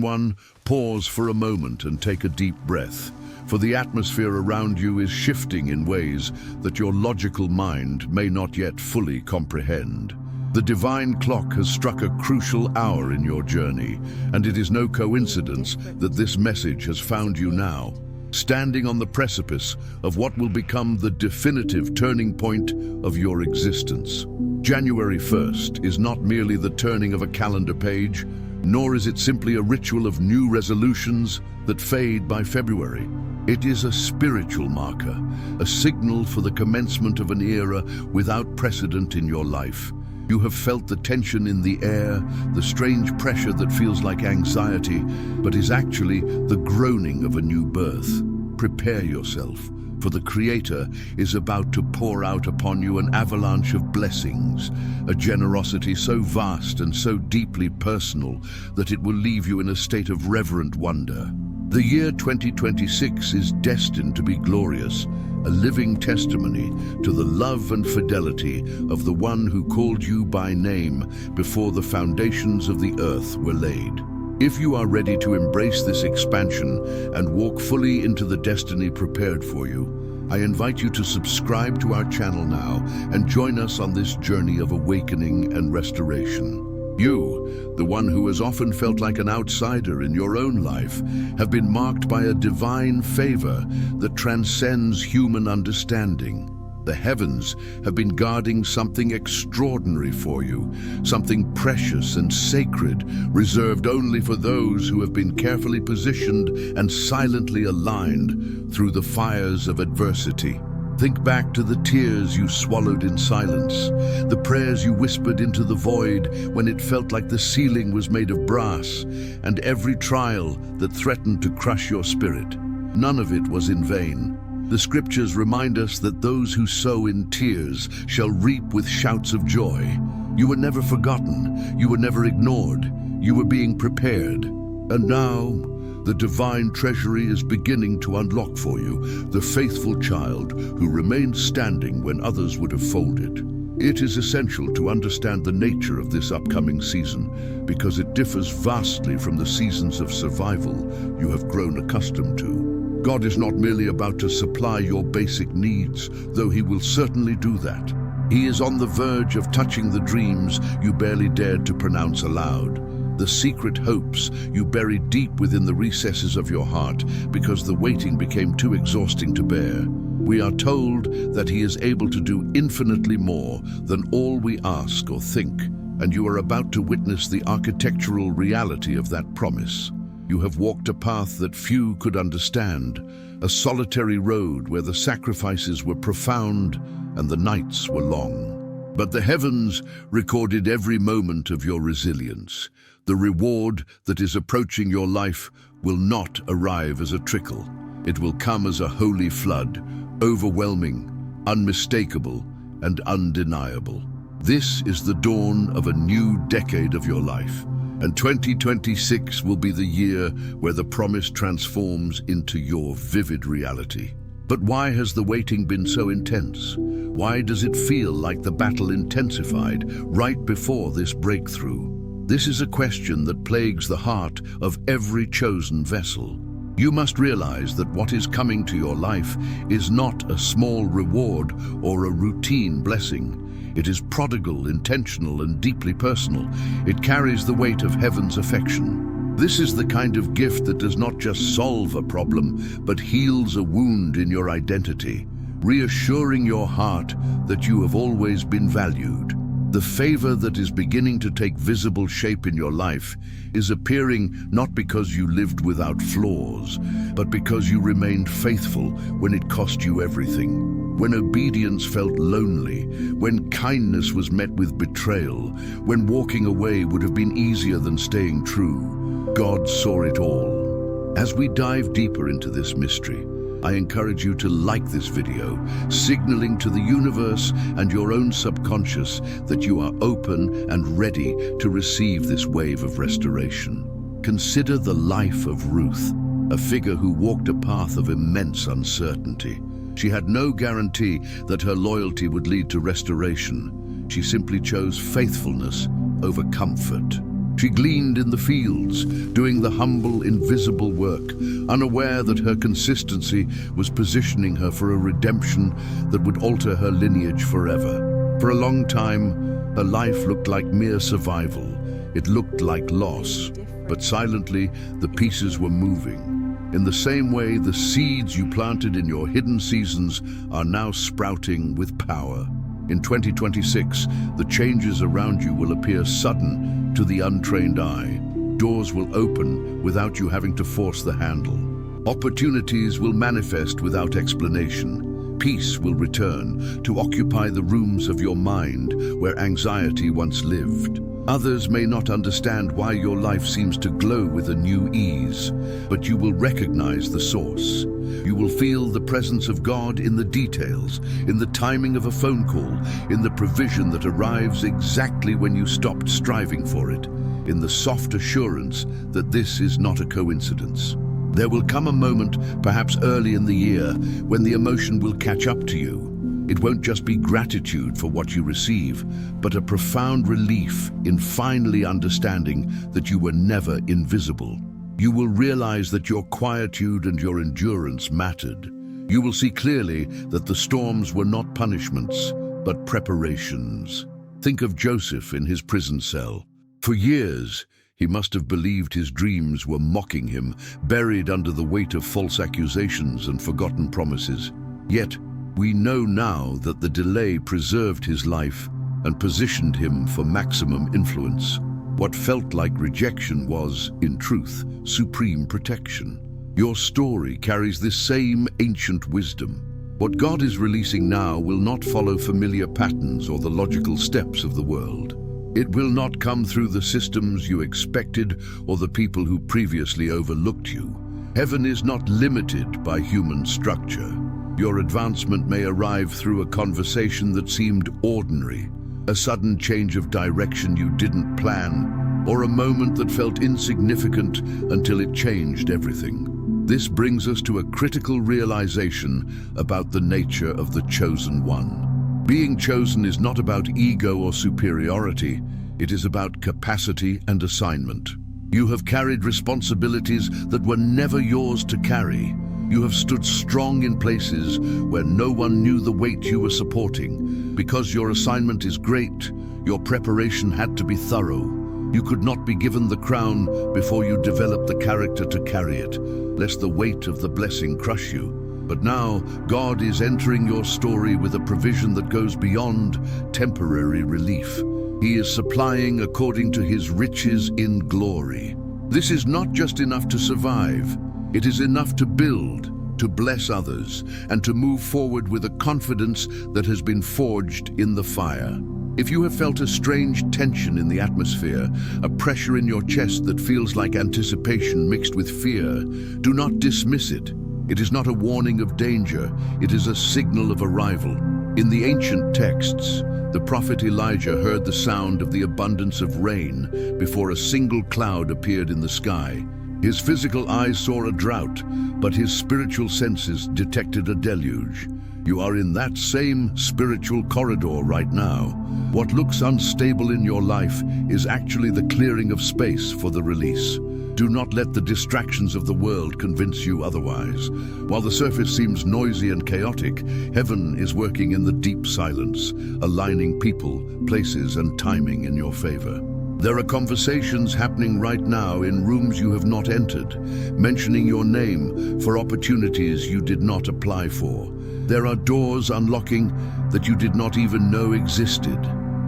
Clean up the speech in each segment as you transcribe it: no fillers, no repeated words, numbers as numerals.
One, pause for a moment and take a deep breath, for the atmosphere around you is shifting in ways that your logical mind may not yet fully comprehend. The divine clock has struck a crucial hour in your journey, and it is no coincidence that this message has found you now, standing on the precipice of what will become the definitive turning point of your existence. January 1st is not merely the turning of a calendar page, nor is it simply a ritual of new resolutions that fade by February. It is a spiritual marker, a signal for the commencement of an era without precedent in your life. You have felt the tension in the air, the strange pressure that feels like anxiety, but is actually the groaning of a new birth. Prepare yourself, for the Creator is about to pour out upon you an avalanche of blessings, a generosity so vast and so deeply personal that it will leave you in a state of reverent wonder. The year 2026 is destined to be glorious, a living testimony to the love and fidelity of the one who called you by name before the foundations of the earth were laid. If you are ready to embrace this expansion and walk fully into the destiny prepared for you, I invite you to subscribe to our channel now and join us on this journey of awakening and restoration. You, the one who has often felt like an outsider in your own life, have been marked by a divine favor that transcends human understanding. The heavens have been guarding something extraordinary for you, something precious and sacred, reserved only for those who have been carefully positioned and silently aligned through the fires of adversity. Think back to the tears you swallowed in silence, the prayers you whispered into the void when it felt like the ceiling was made of brass, and every trial that threatened to crush your spirit. None of it was in vain. The scriptures remind us that those who sow in tears shall reap with shouts of joy. You were never forgotten. You were never ignored. You were being prepared. And now, the divine treasury is beginning to unlock for you, the faithful child who remained standing when others would have folded. It is essential to understand the nature of this upcoming season because it differs vastly from the seasons of survival you have grown accustomed to. God is not merely about to supply your basic needs, though He will certainly do that. He is on the verge of touching the dreams you barely dared to pronounce aloud, the secret hopes you buried deep within the recesses of your heart because the waiting became too exhausting to bear. We are told that He is able to do infinitely more than all we ask or think, and you are about to witness the architectural reality of that promise. You have walked a path that few could understand, a solitary road where the sacrifices were profound and the nights were long. But the heavens recorded every moment of your resilience. The reward that is approaching your life will not arrive as a trickle. It will come as a holy flood, overwhelming, unmistakable, and undeniable. This is the dawn of a new decade of your life, and 2026 will be the year where the promise transforms into your vivid reality. But why has the waiting been so intense? Why does it feel like the battle intensified right before this breakthrough? This is a question that plagues the heart of every chosen vessel. You must realize that what is coming to your life is not a small reward or a routine blessing. It is prodigal, intentional, and deeply personal. It carries the weight of heaven's affection. This is the kind of gift that does not just solve a problem, but heals a wound in your identity, reassuring your heart that you have always been valued. The favor that is beginning to take visible shape in your life is appearing not because you lived without flaws, but because you remained faithful when it cost you everything. When obedience felt lonely, when kindness was met with betrayal, when walking away would have been easier than staying true, God saw it all. As we dive deeper into this mystery, I encourage you to like this video, signaling to the universe and your own subconscious that you are open and ready to receive this wave of restoration. Consider the life of Ruth, a figure who walked a path of immense uncertainty. She had no guarantee that her loyalty would lead to restoration. She simply chose faithfulness over comfort. She gleaned in the fields, doing the humble, invisible work, unaware that her consistency was positioning her for a redemption that would alter her lineage forever. For a long time, her life looked like mere survival. It looked like loss, but silently, the pieces were moving. In the same way, the seeds you planted in your hidden seasons are now sprouting with power. In 2026, the changes around you will appear sudden to the untrained eye. Doors will open without you having to force the handle. Opportunities will manifest without explanation. Peace will return to occupy the rooms of your mind where anxiety once lived. Others may not understand why your life seems to glow with a new ease, but you will recognize the source. You will feel the presence of God in the details, in the timing of a phone call, in the provision that arrives exactly when you stopped striving for it, in the soft assurance that this is not a coincidence. There will come a moment, perhaps early in the year, when the emotion will catch up to you. It won't just be gratitude for what you receive, but a profound relief in finally understanding that you were never invisible. You will realize that your quietude and your endurance mattered. You will see clearly that the storms were not punishments, but preparations. Think of Joseph in his prison cell. For years, he must have believed his dreams were mocking him, buried under the weight of false accusations and forgotten promises. Yet, we know now that the delay preserved his life and positioned him for maximum influence. What felt like rejection was, in truth, supreme protection. Your story carries this same ancient wisdom. What God is releasing now will not follow familiar patterns or the logical steps of the world. It will not come through the systems you expected or the people who previously overlooked you. Heaven is not limited by human structure. Your advancement may arrive through a conversation that seemed ordinary, a sudden change of direction you didn't plan, or a moment that felt insignificant until it changed everything. This brings us to a critical realization about the nature of the chosen one. Being chosen is not about ego or superiority, it is about capacity and assignment. You have carried responsibilities that were never yours to carry. You have stood strong in places where no one knew the weight you were supporting. Because your assignment is great, your preparation had to be thorough. You could not be given the crown before you developed the character to carry it, lest the weight of the blessing crush you. But now, God is entering your story with a provision that goes beyond temporary relief. He is supplying according to His riches in glory. This is not just enough to survive. It is enough to build, to bless others, and to move forward with a confidence that has been forged in the fire. If you have felt a strange tension in the atmosphere, a pressure in your chest that feels like anticipation mixed with fear, do not dismiss it. It is not a warning of danger, it is a signal of arrival. In the ancient texts, the prophet Elijah heard the sound of the abundance of rain before a single cloud appeared in the sky. His physical eyes saw a drought, but his spiritual senses detected a deluge. You are in that same spiritual corridor right now. What looks unstable in your life is actually the clearing of space for the release. Do not let the distractions of the world convince you otherwise. While the surface seems noisy and chaotic, heaven is working in the deep silence, aligning people, places, and timing in your favor. There are conversations happening right now in rooms you have not entered, mentioning your name for opportunities you did not apply for. There are doors unlocking that you did not even know existed.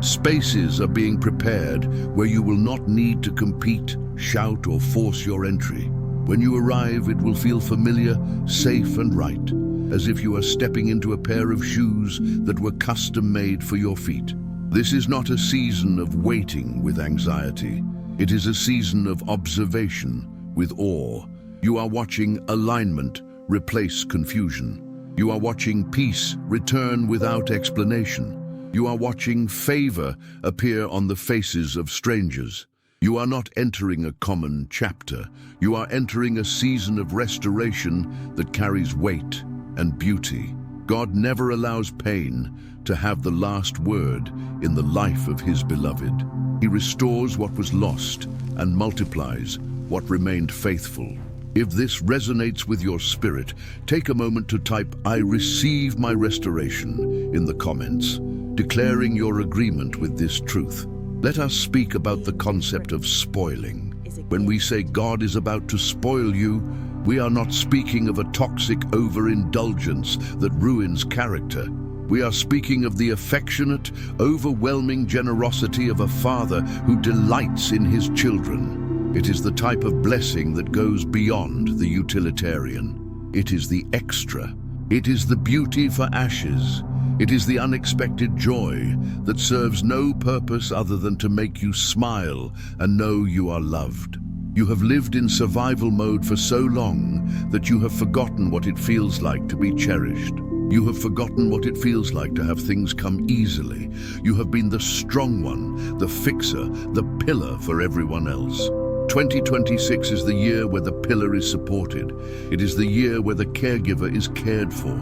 Spaces are being prepared where you will not need to compete, shout, or force your entry. When you arrive, it will feel familiar, safe, and right, as if you are stepping into a pair of shoes that were custom-made for your feet. This is not a season of waiting with anxiety. It is a season of observation with awe. You are watching alignment replace confusion. You are watching peace return without explanation. You are watching favor appear on the faces of strangers. You are not entering a common chapter. You are entering a season of restoration that carries weight and beauty. God never allows pain, to have the last word in the life of his beloved. He restores what was lost and multiplies what remained faithful. If this resonates with your spirit, take a moment to type "I receive my restoration" in the comments, declaring your agreement with this truth. Let us speak about the concept of spoiling. When we say God is about to spoil you, we are not speaking of a toxic overindulgence that ruins character. We are speaking of the affectionate, overwhelming generosity of a father who delights in his children. It is the type of blessing that goes beyond the utilitarian. It is the extra. It is the beauty for ashes. It is the unexpected joy that serves no purpose other than to make you smile and know you are loved. You have lived in survival mode for so long that you have forgotten what it feels like to be cherished. You have forgotten what it feels like to have things come easily. You have been the strong one, the fixer, the pillar for everyone else. 2026 is the year where the pillar is supported. It is the year where the caregiver is cared for.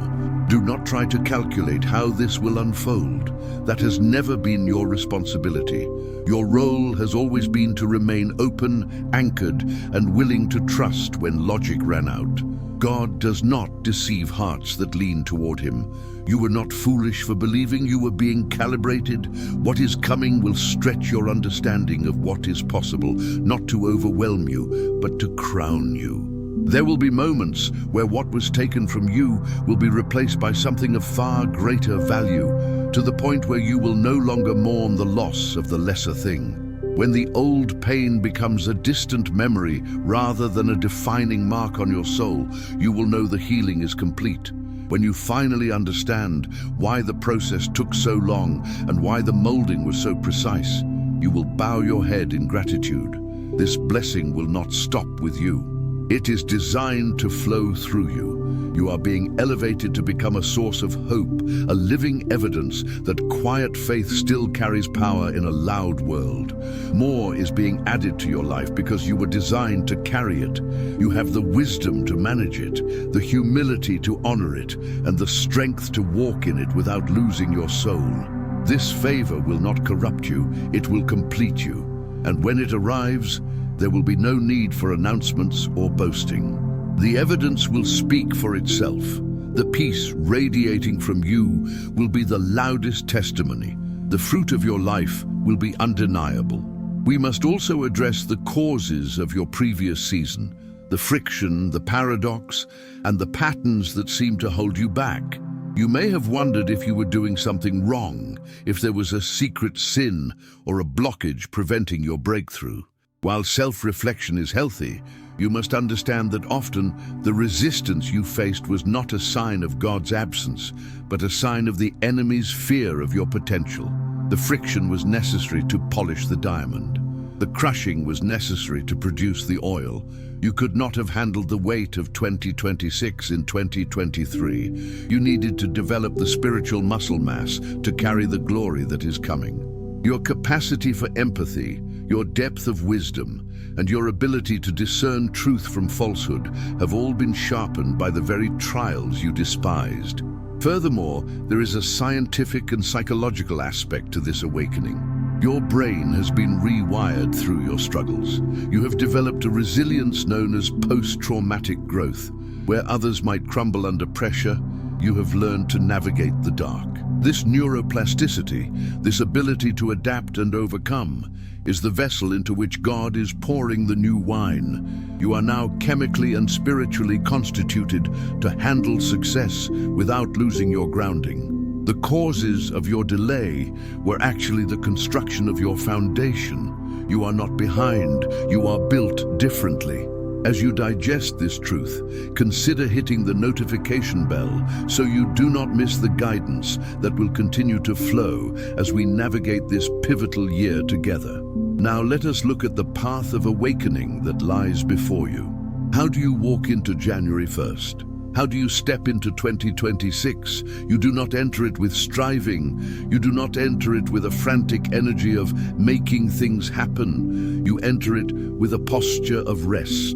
Do not try to calculate how this will unfold. That has never been your responsibility. Your role has always been to remain open, anchored, and willing to trust when logic ran out. God does not deceive hearts that lean toward him. You were not foolish for believing you were being calibrated. What is coming will stretch your understanding of what is possible, not to overwhelm you, but to crown you. There will be moments where what was taken from you will be replaced by something of far greater value, to the point where you will no longer mourn the loss of the lesser thing. When the old pain becomes a distant memory rather than a defining mark on your soul, you will know the healing is complete. When you finally understand why the process took so long and why the molding was so precise, you will bow your head in gratitude. This blessing will not stop with you. It is designed to flow through you. You are being elevated to become a source of hope, a living evidence that quiet faith still carries power in a loud world. More is being added to your life because you were designed to carry it. You have the wisdom to manage it, the humility to honor it, and the strength to walk in it without losing your soul. This favor will not corrupt you, it will complete you. And when it arrives, there will be no need for announcements or boasting. The evidence will speak for itself. The peace radiating from you will be the loudest testimony. The fruit of your life will be undeniable. We must also address the causes of your previous season, the friction, the paradox, and the patterns that seem to hold you back. You may have wondered if you were doing something wrong, if there was a secret sin or a blockage preventing your breakthrough. While self-reflection is healthy, you must understand that often the resistance you faced was not a sign of God's absence, but a sign of the enemy's fear of your potential. The friction was necessary to polish the diamond. The crushing was necessary to produce the oil. You could not have handled the weight of 2026 in 2023. You needed to develop the spiritual muscle mass to carry the glory that is coming. Your capacity for empathy, your depth of wisdom, and your ability to discern truth from falsehood have all been sharpened by the very trials you despised. Furthermore, there is a scientific and psychological aspect to this awakening. Your brain has been rewired through your struggles. You have developed a resilience known as post-traumatic growth. Where others might crumble under pressure, you have learned to navigate the dark. This neuroplasticity, this ability to adapt and overcome, is the vessel into which God is pouring the new wine. You are now chemically and spiritually constituted to handle success without losing your grounding. The causes of your delay were actually the construction of your foundation. You are not behind, you are built differently. As you digest this truth, consider hitting the notification bell so you do not miss the guidance that will continue to flow as we navigate this pivotal year together. Now let us look at the path of awakening that lies before you. How do you walk into January 1st? How do you step into 2026? You do not enter it with striving. You do not enter it with a frantic energy of making things happen. You enter it with a posture of rest.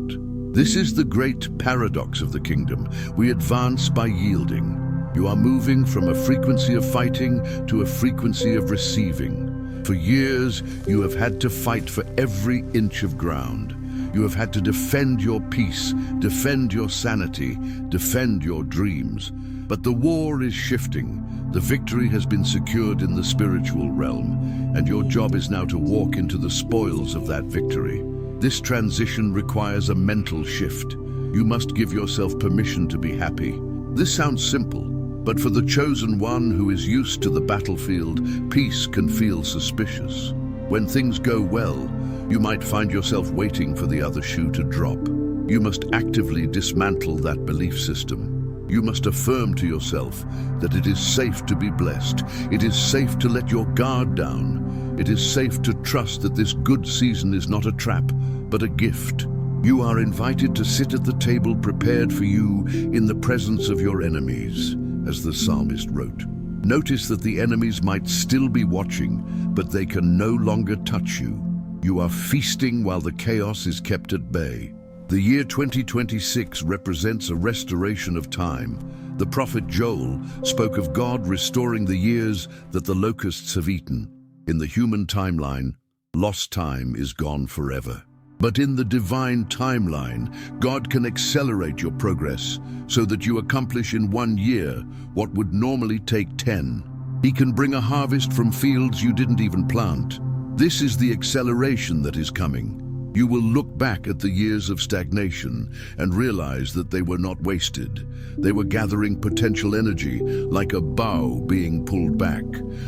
This is the great paradox of the kingdom. We advance by yielding. You are moving from a frequency of fighting to a frequency of receiving. For years, you have had to fight for every inch of ground. You have had to defend your peace, defend your sanity, defend your dreams. But the war is shifting. The victory has been secured in the spiritual realm, and your job is now to walk into the spoils of that victory. This transition requires a mental shift. You must give yourself permission to be happy. This sounds simple, but for the chosen one who is used to the battlefield, peace can feel suspicious. When things go well, you might find yourself waiting for the other shoe to drop. You must actively dismantle that belief system. You must affirm to yourself that it is safe to be blessed. It is safe to let your guard down. It is safe to trust that this good season is not a trap, but a gift. You are invited to sit at the table prepared for you in the presence of your enemies, as the psalmist wrote. Notice that the enemies might still be watching, but they can no longer touch you. You are feasting while the chaos is kept at bay. The year 2026 represents a restoration of time. The prophet Joel spoke of God restoring the years that the locusts have eaten. In the human timeline, lost time is gone forever. But in the divine timeline, God can accelerate your progress so that you accomplish in 1 year what would normally take 10. He can bring a harvest from fields you didn't even plant. This is the acceleration that is coming. You will look back at the years of stagnation and realize that they were not wasted. They were gathering potential energy, like a bow being pulled back.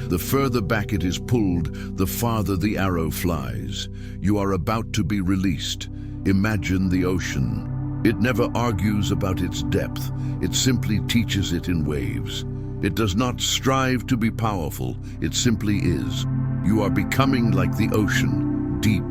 The further back it is pulled, the farther the arrow flies. You are about to be released. Imagine the ocean. It never argues about its depth. It simply teaches it in waves. It does not strive to be powerful. It simply is. You are becoming like the ocean, deep,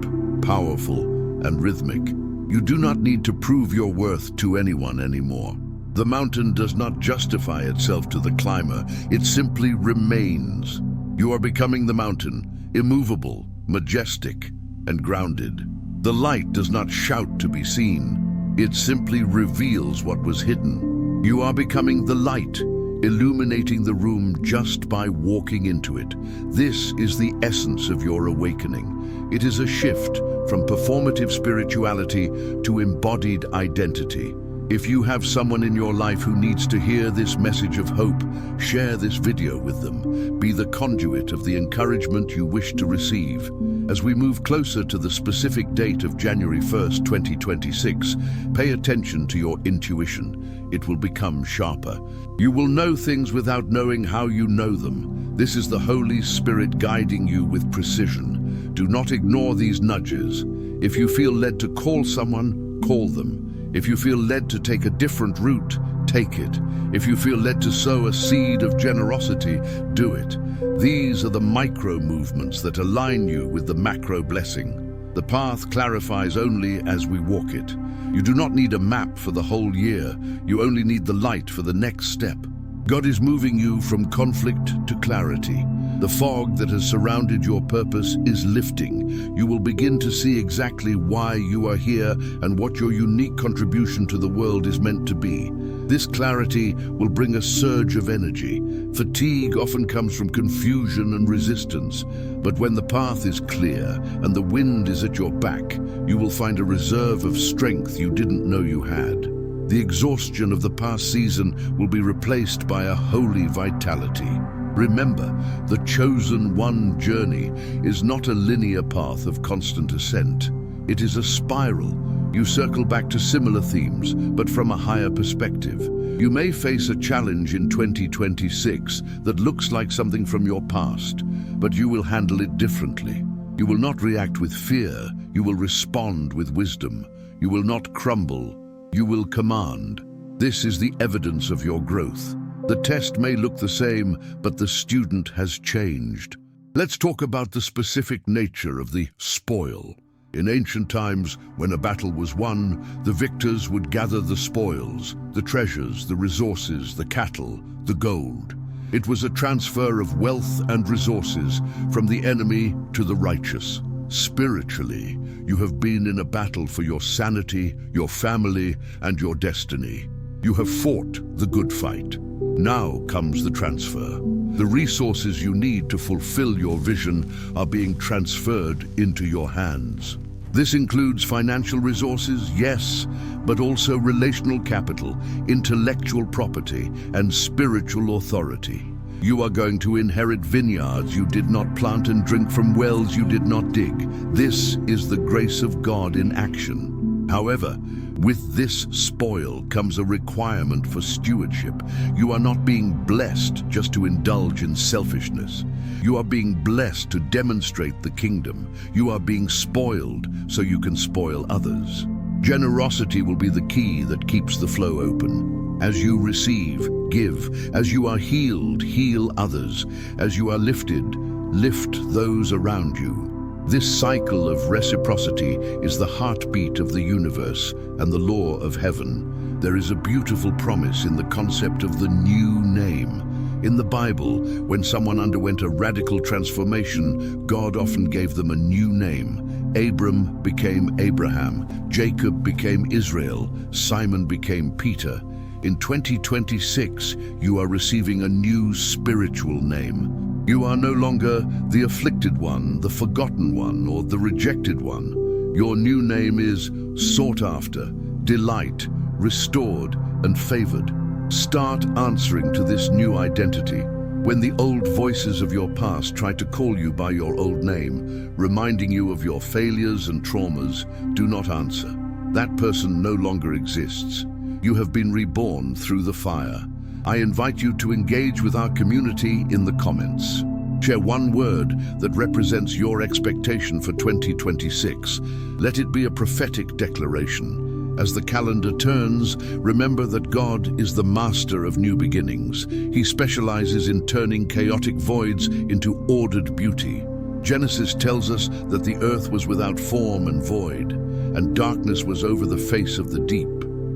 powerful, and rhythmic. You do not need to prove your worth to anyone anymore. The mountain does not justify itself to the climber. It simply remains. You are becoming the mountain, immovable, majestic, and grounded. The light does not shout to be seen. It simply reveals what was hidden. You are becoming the light, illuminating the room just by walking into it. This is the essence of your awakening. It is a shift from performative spirituality to embodied identity. If you have someone in your life who needs to hear this message of hope, share this video with them. Be the conduit of the encouragement you wish to receive. As we move closer to the specific date of January 1st, 2026, pay attention to your intuition. It will become sharper. You will know things without knowing how you know them. This is the Holy Spirit guiding you with precision. Do not ignore these nudges. If you feel led to call someone, call them. If you feel led to take a different route, take it. If you feel led to sow a seed of generosity, do it. These are the micro movements that align you with the macro blessing. The path clarifies only as we walk it. You do not need a map for the whole year. You only need the light for the next step. God is moving you from conflict to clarity. The fog that has surrounded your purpose is lifting. You will begin to see exactly why you are here and what your unique contribution to the world is meant to be. This clarity will bring a surge of energy. Fatigue often comes from confusion and resistance, but when the path is clear and the wind is at your back, you will find a reserve of strength you didn't know you had. The exhaustion of the past season will be replaced by a holy vitality. Remember, the chosen one journey is not a linear path of constant ascent. It is a spiral. You circle back to similar themes, but from a higher perspective. You may face a challenge in 2026 that looks like something from your past, but you will handle it differently. You will not react with fear. You will respond with wisdom. You will not crumble. You will command. This is the evidence of your growth. The test may look the same, but the student has changed. Let's talk about the specific nature of the spoil. In ancient times, when a battle was won, the victors would gather the spoils, the treasures, the resources, the cattle, the gold. It was a transfer of wealth and resources from the enemy to the righteous. Spiritually, you have been in a battle for your sanity, your family, and your destiny. You have fought the good fight. Now comes the transfer. The resources you need to fulfill your vision are being transferred into your hands. This includes financial resources, yes, but also relational capital, intellectual property, and spiritual authority. You are going to inherit vineyards you did not plant and drink from wells you did not dig. This is the grace of God in action. However, with this spoil comes a requirement for stewardship. You are not being blessed just to indulge in selfishness. You are being blessed to demonstrate the kingdom. You are being spoiled so you can spoil others. Generosity will be the key that keeps the flow open. As you receive, give. As you are healed, heal others. As you are lifted, lift those around you. This cycle of reciprocity is the heartbeat of the universe and the law of heaven. There is a beautiful promise in the concept of the new name. In the Bible, when someone underwent a radical transformation, God often gave them a new name. Abram became Abraham, Jacob became Israel, Simon became Peter. In 2026, you are receiving a new spiritual name. You are no longer the afflicted one, the forgotten one, or the rejected one. Your new name is sought after, delight, restored, and favored. Start answering to this new identity. When the old voices of your past try to call you by your old name, reminding you of your failures and traumas, do not answer. That person no longer exists. You have been reborn through the fire. I invite you to engage with our community in the comments. Share one word that represents your expectation for 2026. Let it be a prophetic declaration. As the calendar turns, remember that God is the master of new beginnings. He specializes in turning chaotic voids into ordered beauty. Genesis tells us that the earth was without form and void, and darkness was over the face of the deep.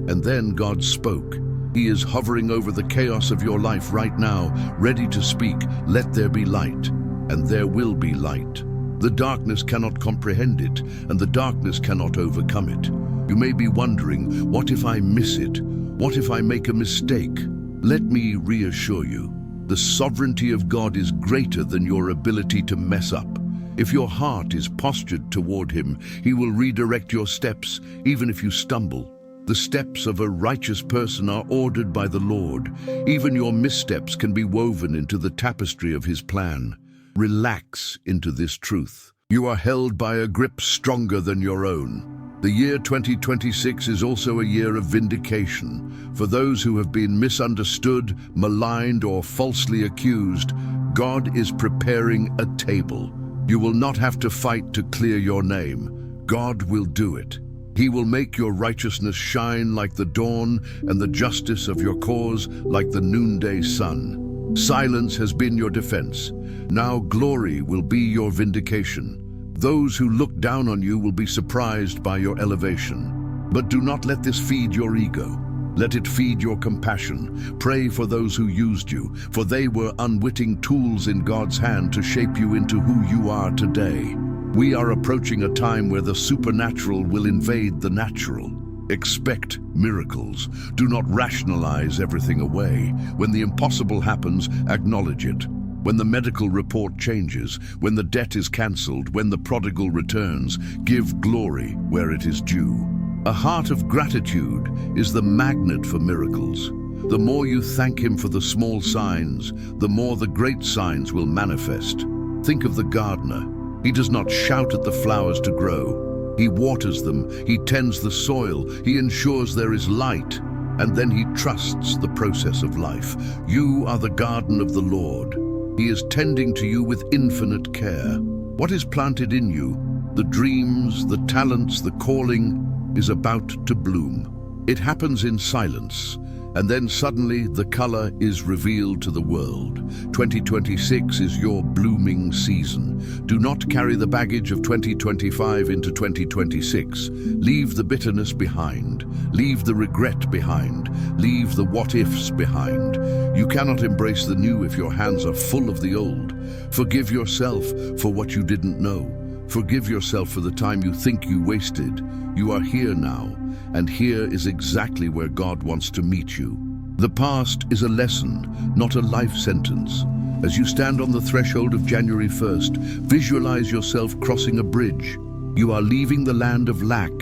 And then God spoke. He is hovering over the chaos of your life right now, ready to speak, "Let there be light," and there will be light. The darkness cannot comprehend it, and the darkness cannot overcome it. You may be wondering, what if I miss it? What if I make a mistake? Let me reassure you. The sovereignty of God is greater than your ability to mess up. If your heart is postured toward Him, He will redirect your steps, even if you stumble. The steps of a righteous person are ordered by the Lord. Even your missteps can be woven into the tapestry of His plan. Relax into this truth. You are held by a grip stronger than your own. The year 2026 is also a year of vindication. For those who have been misunderstood, maligned, or falsely accused, God is preparing a table. You will not have to fight to clear your name. God will do it. He will make your righteousness shine like the dawn and the justice of your cause like the noonday sun. Silence has been your defense. Now glory will be your vindication. Those who look down on you will be surprised by your elevation. But do not let this feed your ego. Let it feed your compassion. Pray for those who used you, for they were unwitting tools in God's hand to shape you into who you are today. We are approaching a time where the supernatural will invade the natural. Expect miracles. Do not rationalize everything away. When the impossible happens, acknowledge it. When the medical report changes, when the debt is cancelled, when the prodigal returns, give glory where it is due. A heart of gratitude is the magnet for miracles. The more you thank Him for the small signs, the more the great signs will manifest. Think of the gardener. He does not shout at the flowers to grow. He waters them, He tends the soil, He ensures there is light, and then He trusts the process of life. You are the garden of the Lord. He is tending to you with infinite care. What is planted in you, the dreams, the talents, the calling, is about to bloom. It happens in silence, and then suddenly the color is revealed to the world. 2026 is your blooming season. Do not carry the baggage of 2025 into 2026. Leave the bitterness behind. Leave the regret behind. Leave the what-ifs behind. You cannot embrace the new if your hands are full of the old. Forgive yourself for what you didn't know. Forgive yourself for the time you think you wasted. You are here now, and here is exactly where God wants to meet you. The past is a lesson, not a life sentence. As you stand on the threshold of January 1st, visualize yourself crossing a bridge. You are leaving the land of lack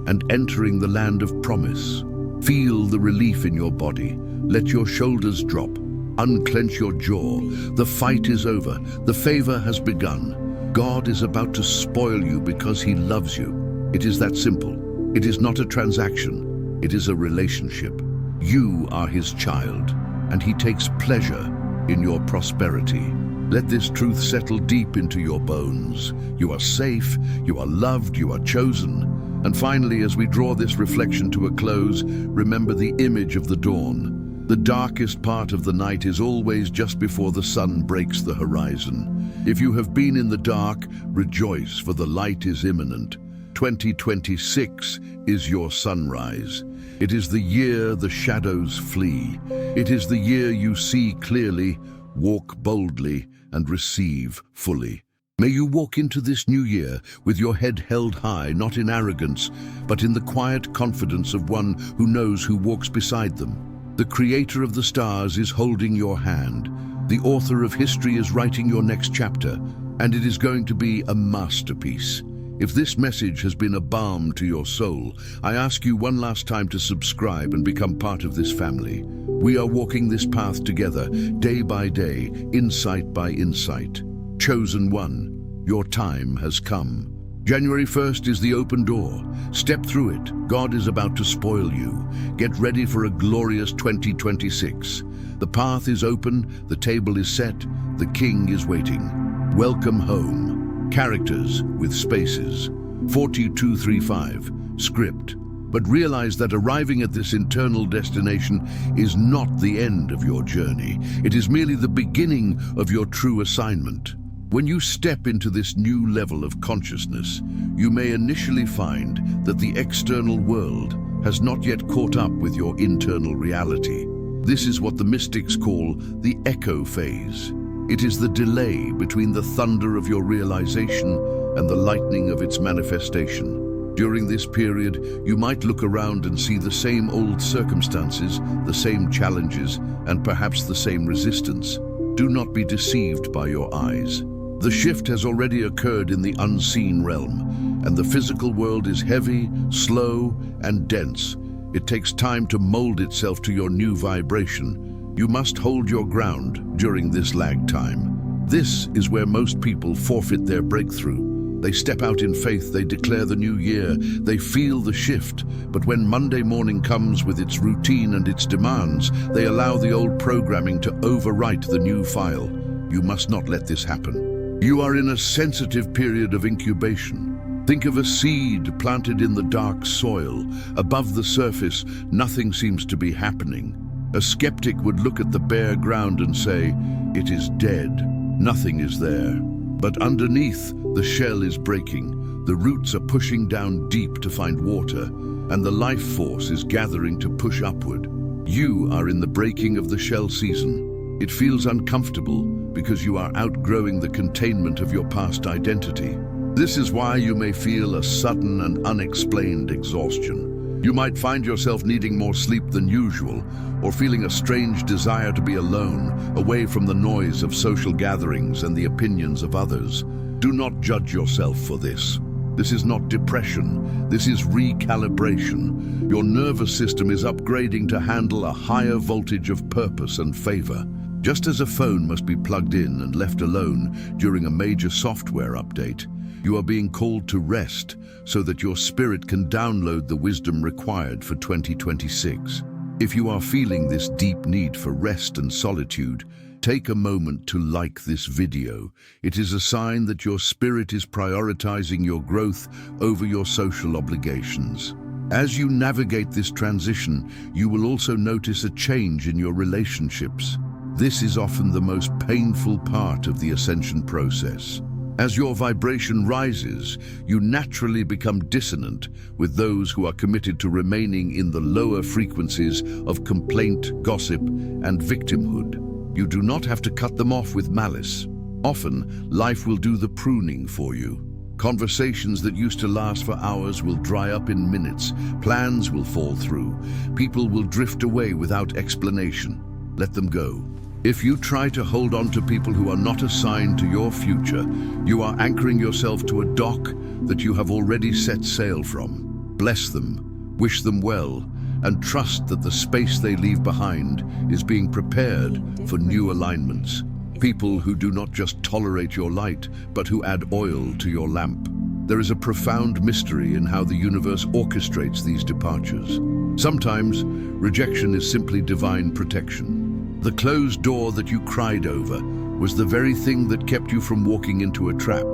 and entering the land of promise. Feel the relief in your body. Let your shoulders drop. Unclench your jaw. The fight is over. The favor has begun. God is about to spoil you because He loves you. It is that simple. It is not a transaction. It is a relationship. You are His child, and He takes pleasure in your prosperity. Let this truth settle deep into your bones. You are safe, you are loved, you are chosen. And finally, as we draw this reflection to a close, remember the image of the dawn. The darkest part of the night is always just before the sun breaks the horizon. If you have been in the dark, rejoice, for the light is imminent. 2026 is your sunrise. It is the year the shadows flee. It is the year you see clearly, walk boldly, and receive fully. May you walk into this new year with your head held high, not in arrogance, but in the quiet confidence of one who knows who walks beside them. The Creator of the stars is holding your hand. The author of history is writing your next chapter, and it is going to be a masterpiece. If this message has been a balm to your soul, I ask you one last time to subscribe and become part of this family. We are walking this path together, day by day, insight by insight. Chosen one, your time has come. January 1st is the open door. Step through it. God is about to spoil you. Get ready for a glorious 2026. The path is open, the table is set, the King is waiting. Welcome home. Characters with spaces. 4235. Script. But realize that arriving at this internal destination is not the end of your journey. It is merely the beginning of your true assignment. When you step into this new level of consciousness, you may initially find that the external world has not yet caught up with your internal reality. This is what the mystics call the echo phase. It is the delay between the thunder of your realization and the lightning of its manifestation. During this period, you might look around and see the same old circumstances, the same challenges, and perhaps the same resistance. Do not be deceived by your eyes. The shift has already occurred in the unseen realm, and the physical world is heavy, slow, and dense. It takes time to mold itself to your new vibration. You must hold your ground during this lag time. This is where most people forfeit their breakthrough. They step out in faith, they declare the new year, they feel the shift, but when Monday morning comes with its routine and its demands, they allow the old programming to overwrite the new file. You must not let this happen. You are in a sensitive period of incubation. Think of a seed planted in the dark soil. Above the surface, nothing seems to be happening. A skeptic would look at the bare ground and say, "It is dead. Nothing is there." But underneath, the shell is breaking. The roots are pushing down deep to find water, and the life force is gathering to push upward. You are in the breaking of the shell season. It feels uncomfortable because you are outgrowing the containment of your past identity. This is why you may feel a sudden and unexplained exhaustion. You might find yourself needing more sleep than usual, or feeling a strange desire to be alone, away from the noise of social gatherings and the opinions of others. Do not judge yourself for this. This is not depression, this is recalibration. Your nervous system is upgrading to handle a higher voltage of purpose and favor. Just as a phone must be plugged in and left alone during a major software update, you are being called to rest so that your spirit can download the wisdom required for 2026. If you are feeling this deep need for rest and solitude, take a moment to like this video. It is a sign that your spirit is prioritizing your growth over your social obligations. As you navigate this transition, you will also notice a change in your relationships. This is often the most painful part of the ascension process. As your vibration rises, you naturally become dissonant with those who are committed to remaining in the lower frequencies of complaint, gossip, and victimhood. You do not have to cut them off with malice. Often, life will do the pruning for you. Conversations that used to last for hours will dry up in minutes. Plans will fall through. People will drift away without explanation. Let them go. If you try to hold on to people who are not assigned to your future, you are anchoring yourself to a dock that you have already set sail from. Bless them, wish them well, and trust that the space they leave behind is being prepared for new alignments. People who do not just tolerate your light, but who add oil to your lamp. There is a profound mystery in how the universe orchestrates these departures. Sometimes, rejection is simply divine protection. The closed door that you cried over was the very thing that kept you from walking into a trap.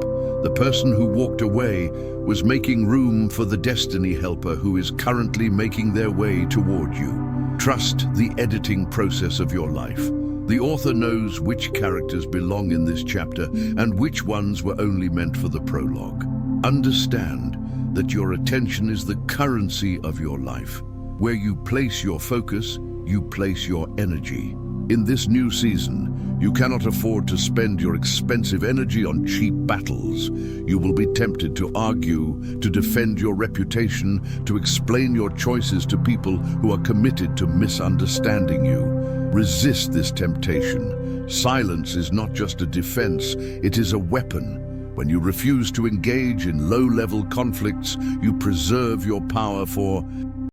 The person who walked away was making room for the destiny helper who is currently making their way toward you. Trust the editing process of your life. The author knows which characters belong in this chapter and which ones were only meant for the prologue. Understand that your attention is the currency of your life. Where you place your focus, you place your energy. In this new season, you cannot afford to spend your expensive energy on cheap battles. You will be tempted to argue, to defend your reputation, to explain your choices to people who are committed to misunderstanding you. Resist this temptation. Silence is not just a defense, it is a weapon. When you refuse to engage in low-level conflicts, you preserve your power for